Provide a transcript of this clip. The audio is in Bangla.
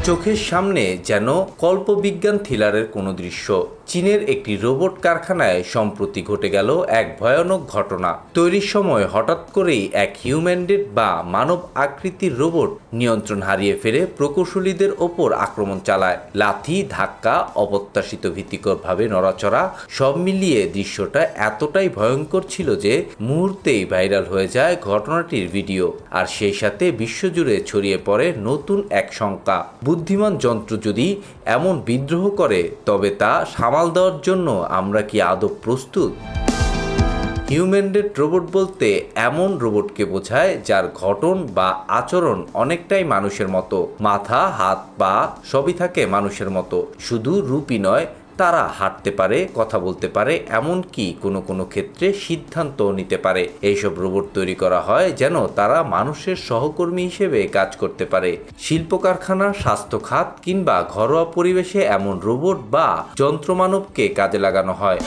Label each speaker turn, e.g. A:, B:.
A: চোখের সামনে যেন কল্পবিজ্ঞান থ্রিলারের কোনো দৃশ্য। চীনের একটি রোবট কারখানায় সম্প্রতি ঘটে গেল এক ভয়ানক ঘটনা। তৈরির সময় হঠাৎ করেই এক হিউম্যানডেড বা মানব আকৃতির রোবট নিয়ন্ত্রণ হারিয়ে ফেলে প্রকৌশলীদের ওপর আক্রমণ চালায়। লাথি, ধাক্কা, অপ্রত্যাশিত ভীতিকরভাবে নড়াচড়া, সব মিলিয়ে দৃশ্যটা এতটাই ভয়ঙ্কর ছিল যে মুহূর্তেই ভাইরাল হয়ে যায় ঘটনাটির ভিডিও। আর সেই সাথে বিশ্বজুড়ে ছড়িয়ে পড়ে নতুন এক শঙ্কা, বুদ্ধিমান যন্ত্র যদি এমন বিদ্রোহ করে তবে তা সামাল দেওয়ার জন্য আমরা কি আদৌ প্রস্তুত? হিউম্যানডেড রোবট বলতে এমন রোবটকে বোঝায় যার গঠন বা আচরণ অনেকটাই মানুষের মতো। মাথা, হাত, পা সবই থাকে মানুষের মতো। শুধু রূপই নয়, তারা হাঁটতে পারে, কথা বলতে পারে, এমনকি কোনো ক্ষেত্রে সিদ্ধান্ত নিতে পারে। এইসব রোবট তৈরি করা হয় যেন তারা মানুষের সহকর্মী হিসেবে কাজ করতে পারে। শিল্প কারখানা, স্বাস্থ্য খাত কিংবা ঘরোয়া পরিবেশে এমন রোবট বা যন্ত্রমানবকে কাজে লাগানো হয়।